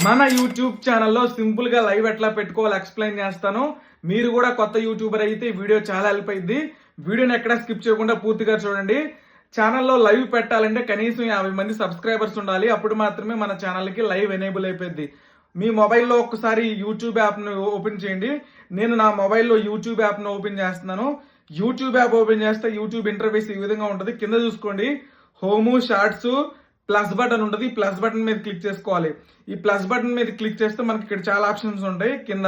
మన యూట్యూబ్ ఛానల్లో సింపుల్ గా లైవ్ ఎట్లా పెట్టుకోవాలి ఎక్స్ప్లెయిన్ చేస్తాను. మీరు కూడా కొత్త యూట్యూబర్ అయితే ఈ వీడియో చాలా హెల్ప్ అయింది. వీడియోని ఎక్కడ స్కిప్ చేయకుండా పూర్తిగా చూడండి. ఛానల్లో లైవ్ పెట్టాలంటే కనీసం 50 మంది సబ్స్క్రైబర్స్ ఉండాలి. అప్పుడు మాత్రమే మన ఛానల్కి లైవ్ ఎనేబుల్ అయిపోద్ది. మీ మొబైల్లో ఒక్కసారి యూట్యూబ్ యాప్ను ఓపెన్ చేయండి. నేను నా మొబైల్లో యూట్యూబ్ యాప్ను ఓపెన్ చేస్తున్నాను. యూట్యూబ్ యాప్ ఓపెన్ చేస్తే యూట్యూబ్ ఇంటర్ఫేస్ ఈ విధంగా ఉంటుంది. కింద చూసుకోండి, హోము, షార్ట్స్, ప్లస్ బటన్ ఉంటుంది. ప్లస్ బటన్ మీద క్లిక్ చేసుకోవాలి. ఈ ప్లస్ బటన్ మీద క్లిక్ చేస్తే మనకి ఇక్కడ చాలా ఆప్షన్స్ ఉంటాయి. కింద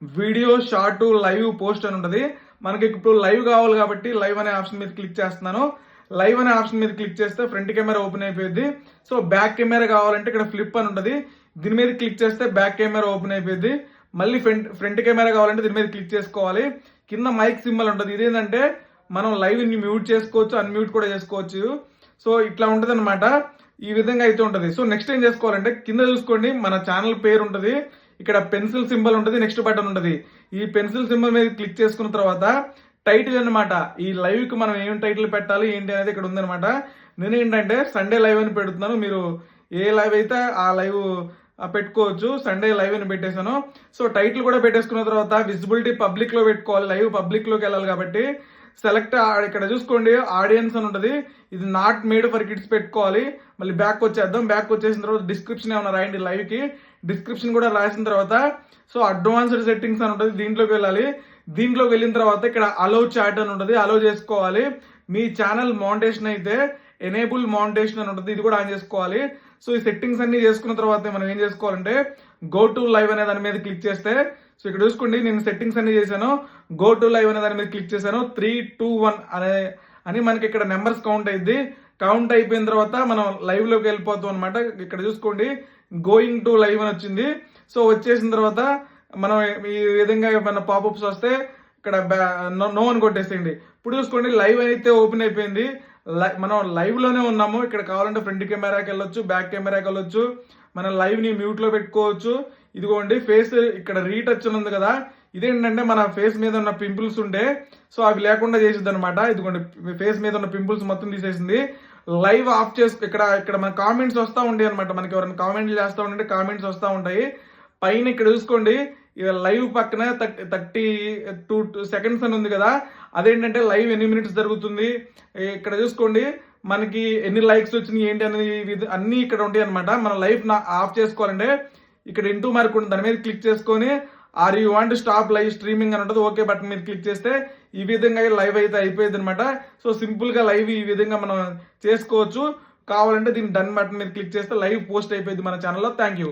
వీడియో, షార్ట్, లైవ్, పోస్ట్ అని ఉంటుంది. మనకి ఇప్పుడు లైవ్ కావాలి కాబట్టి లైవ్ అనే ఆప్షన్ మీద క్లిక్ చేస్తున్నాను. లైవ్ అనే ఆప్షన్ మీద క్లిక్ చేస్తే ఫ్రంట్ కెమెరా ఓపెన్ అయిపోయింది. సో బ్యాక్ కెమెరా కావాలంటే ఇక్కడ ఫ్లిప్ అని ఉంటుంది. దీని మీద క్లిక్ చేస్తే బ్యాక్ కెమెరా ఓపెన్ అయిపోయింది. మళ్ళీ ఫ్రంట్ కెమెరా కావాలంటే దీని మీద క్లిక్ చేసుకోవాలి. కింద మైక్ సింబల్ ఉంటుంది. ఇదేంటంటే మనం లైవ్ ని మ్యూట్ చేసుకోవచ్చు, అన్మ్యూట్ కూడా చేసుకోవచ్చు. సో ఇట్లా ఉంటుంది అనమాట. ఈ విధంగా అయితే ఉంటుంది. సో నెక్స్ట్ ఏం చేసుకోవాలంటే కింద చూసుకోండి, మన ఛానల్ పేరు ఉంటుంది. ఇక్కడ పెన్సిల్ సింబల్ ఉంటుంది, నెక్స్ట్ బటన్ ఉంటుంది. ఈ పెన్సిల్ సింబల్ మీద క్లిక్ చేసుకున్న తర్వాత టైటిల్ అనమాట. ఈ లైవ్ కి మనం ఏం టైటిల్ పెట్టాలి ఏంటి అనేది ఇక్కడ ఉందనమాట. నేను ఏంటంటే సండే లైవ్ అని పెడుతున్నాను. మీరు ఏ లైవ్ అయితే ఆ లైవ్ పెట్టుకోవచ్చు. సండే లైవ్ అని పెట్టేశాను. సో టైటిల్ కూడా పెట్టేసుకున్న తర్వాత విజిబిలిటీ పబ్లిక్ లో పెట్టుకోవాలి. లైవ్ పబ్లిక్ లోకి వెళ్ళాలి కాబట్టి సెలెక్ట్ ఇక్కడ చూసుకోండి, ఆడియన్స్ అని ఉంటుంది. ఇది నాట్ మేడ్ ఫర్ కిడ్స్ పెట్టుకోవాలి. మళ్ళీ బ్యాక్ వచ్చేద్దాం. బ్యాక్ వచ్చేసిన తర్వాత డిస్క్రిప్షన్ ఏమైనా రాయండి. లైవ్ కి డిస్క్రిప్షన్ కూడా రాసిన తర్వాత సో అడ్వాన్స్డ్ సెట్టింగ్స్ అని ఉంటుంది. దీంట్లోకి వెళ్ళాలి. దీంట్లోకి వెళ్ళిన తర్వాత ఇక్కడ అలౌ చాట్ అని ఉంటుంది. అలౌ చేసుకోవాలి. మీ ఛానల్ మౌంటేషన్ అయితే ఎనేబుల్ మౌంటేషన్ అని ఉంటుంది. ఇది కూడా ఆన్ చేసుకోవాలి. సో ఈ సెట్టింగ్స్ అన్ని చేసుకున్న తర్వాత మనం ఏం చేసుకోవాలంటే గో టు లైవ్ అనే దాని మీద క్లిక్ చేస్తే సో ఇక్కడ చూసుకోండి, నేను సెట్టింగ్స్ అన్ని చేశాను. గో టు లైవ్ అనే దాని మీద క్లిక్ చేశాను. 3, 2, 1 అని మనకి ఇక్కడ నెంబర్స్ కౌంట్ అయింది. కౌంట్ అయిపోయిన తర్వాత మనం లైవ్ లోకి వెళ్ళిపోతాం అనమాట. ఇక్కడ చూసుకోండి, గోయింగ్ టు లైవ్ అని వచ్చింది. సో వచ్చేసిన తర్వాత మనం ఈ విధంగా ఏమైనా పాపప్స్ వస్తే ఇక్కడ నో అని కొట్టేసేయండి. ఇప్పుడు చూసుకోండి, లైవ్ అయితే ఓపెన్ అయిపోయింది. మనం లైవ్ లోనే ఉన్నాము. ఇక్కడ కావాలంటే ఫ్రంట్ కెమెరాకి వెళ్ళొచ్చు, బ్యాక్ కెమెరాకి వెళ్ళొచ్చు. మనం లైవ్ ని మ్యూట్ లో పెట్టుకోవచ్చు. ఇదిగోండి ఫేస్ ఇక్కడ రీటచ్ ఉంది కదా, ఇదేంటంటే మన ఫేస్ మీద ఉన్న పింపుల్స్ ఉంటే సో అవి లేకుండా చేసిద్ది అనమాట. ఇదిగోండి ఫేస్ మీద ఉన్న పింపుల్స్ మొత్తం తీసేసింది. లైవ్ ఆఫ్ ఇక్కడ మన కామెంట్స్ వస్తూ ఉంటాయి అనమాట. మనకి ఎవరైనా కామెంట్లు చేస్తూ ఉంటే కామెంట్స్ వస్తూ ఉంటాయి. పైన ఇక్కడ చూసుకోండి, లైవ్ పక్కన 32 సెకండ్స్ అని ఉంది కదా, అదేంటంటే లైవ్ ఎన్ని మినిట్స్ జరుగుతుంది. ఇక్కడ చూసుకోండి మనకి ఎన్ని లైక్స్ వచ్చినాయి ఏంటి అనేది అన్ని ఇక్కడ ఉంటాయి అనమాట. మన లైవ్ ఆఫ్ చేసుకోవాలంటే ఇక్కడ ఇంటూ మార్క్ ఉంటుంది, దాని మీద క్లిక్ చేసుకొని are you want stop live streaming అని ఉంటుంది. ఓకే బటన్ మీద క్లిక్ చేస్తే ఈ విధంగా లైవ్ అయితే అయిపోయింది అనమాట. సో సింపుల్ గా లైవ్ ఈ విధంగా మనం చేసుకోవచ్చు. కావాలంటే దీన్ని డన్ బటన్ మీద క్లిక్ చేస్తే లైవ్ పోస్ట్ అయిపోయింది మన ఛానల్లో. Thank you.